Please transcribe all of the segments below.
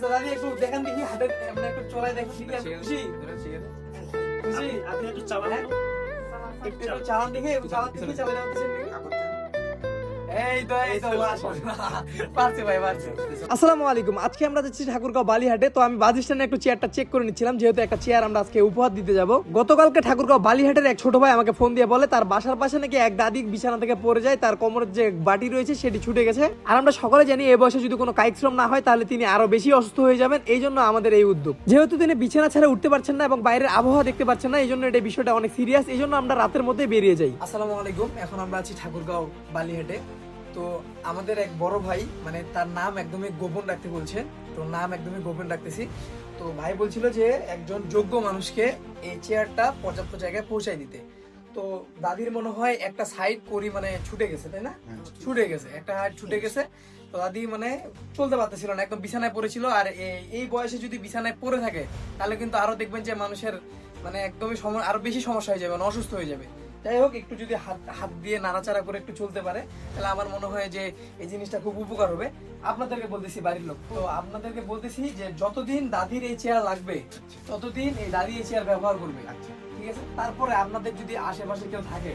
দাদি একটু দেখেন দেখি হাতের মানে একটু চলাই দেখেন দেখি আমি খুশি খুশি আপনি একটু চালান তো। একটু চালান দেখে চালান দেখি চালাই দিচ্ছেন আসসালামু আলাইকুম। আজকে আমরা যাচ্ছি ঠাকুরগাঁও বালিহাটে। তো আমি বাস স্ট্যান্ডে একটু চেয়ারটা চেক করে নিচ্ছিলাম, যেহেতু একটা চেয়ার আমরা আজকে উপহার দিতে যাব। গতকালকে ঠাকুরগাঁও বালিহাটের এক ছোট ভাই আমাকে ফোন দিয়ে বলে তার বাসার পাশে নাকি এক দাদি বিছানা থেকে পড়ে যায়, তার কোমরের যে বাটি রয়েছে সেটি ছুটে গেছে। আর আমরা সকলে জানি এই বয়সে যদি কোনো কায়িক শ্রম না হয় তাহলে তিনি আরো বেশি অসুস্থ হয়ে যাবেন। এই জন্য আমাদের এই উদ্যোগ, যেহেতু তিনি বিছানা ছাড়া উঠতে পারছেন না এবং বাইরের আবহাওয়া দেখতে পাচ্ছেন না, এই জন্য এটা বিষয়টা অনেক সিরিয়াস। এই জন্য আমরা রাতের মধ্যে বেরিয়ে যাই। আসসালামু আলাইকুম। এখন আমরা আছি ঠাকুরগাঁও বালিহাটে। তো আমাদের এক বড় ভাই, মানে তার নাম একদমই গোপন রাখতে বলছে, তো নাম একদমই গোপন রাখতেছি। তো ভাই বলছিল যে একজন যোগ্য মানুষকে এই চেয়ারটা পর্যাপ্ত জায়গায় পৌঁছায় দিতে। তো দাদির মনে হয় একটা সাইড করি মানে ছুটে গেছে, তাই না? ছুটে গেছে, একটা হাড় ছুটে গেছে। তো দাদি মানে চলতে পারতেছিল না, একদম বিছানায় পড়েছিল। আর এই বয়সে যদি বিছানায় পড়ে থাকে তাহলে কিন্তু আরো দেখবেন যে মানুষের মানে একদমই আরো বেশি সমস্যা হয়ে যাবে, অসুস্থ হয়ে যাবে। যাই হোক, একটু যদি হাত দিয়ে নাড়াচাড়া করে একটু চলতে পারে তাহলে আমার মনে হয় যে এই জিনিসটা খুব উপকার হবে। আপনাদেরকে বলতেছি, বাড়ির লোক তো আপনাদেরকে বলতেছি যে যতদিন দাদির এই চেয়ার লাগবে ততদিন এই দাদি এই চেয়ার ব্যবহার করবে, ঠিক আছে? তারপরে আপনাদের যদি আশেপাশে কেউ থাকে,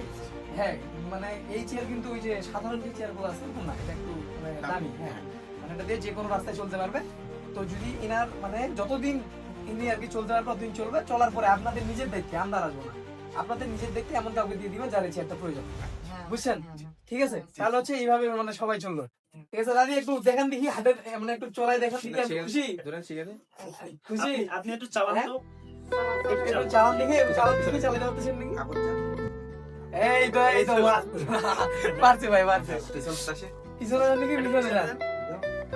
হ্যাঁ মানে এই চেয়ার কিন্তু ওই যে সাধারণ যে চেয়ার গুলো আছে না, এটা একটু মানে দামি, হ্যাঁ মানে এটা দিয়ে যে কোনো রাস্তায় চলতে পারবে। তো যদি ইনার মানে যতদিন ইনি আর কি চলতে পারবে ততদিন চলবে। চলার পরে আপনাদের নিজের দেখতে আমরা আসবো না, আপনাদের নিজের দেখতে এমন কাউকে দিয়ে দিবেন যার চেয়ারটা প্রয়োজন, বুঝছেন? ঠিক আছে, তাহলে হচ্ছে এইভাবে মানে সবাই চললো। ঠিক আছে দাদি, একটু দেখেন দেখি হাতের মানে একটু চলাই দেখেন দেখি আমি খুশি খুশি। আপনি একটু চালান তো। একটু চালান দেখে চালান দেখে চালাই দিচ্ছেন নাকি? এই তো পারছে ভাই, পারছে। পিছনে নাকি পিছনে যান।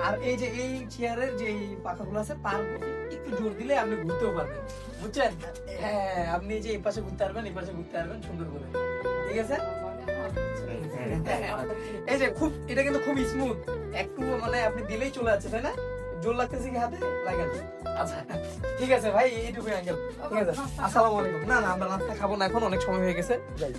আর এই যে এই চেয়ারের যে পাখাগুলো আছে তার একটু জোর দিলে আপনি ঘুরতেও পারবেন, বুঝছেন? হ্যাঁ, আপনি যে এই পাশে ঘুরতে পারবেন, এই পাশে ঘুরতে পারবেন সুন্দর করে, ঠিক আছে? এই যে খুব, এটা কিন্তু খুব স্মুথ, একটু মানে আপনি দিলেই চলে যাচ্ছে, তাই না? জোর লাগতেছে কি হাতে? লাগে না। আচ্ছা ঠিক আছে ভাই, এইটুকুই আঙ্কেল, ঠিক আছে? আসসালামু আলাইকুম। না না, আমরা নাস্তা খাবো না, এখন অনেক সময় হয়ে গেছে, যাই।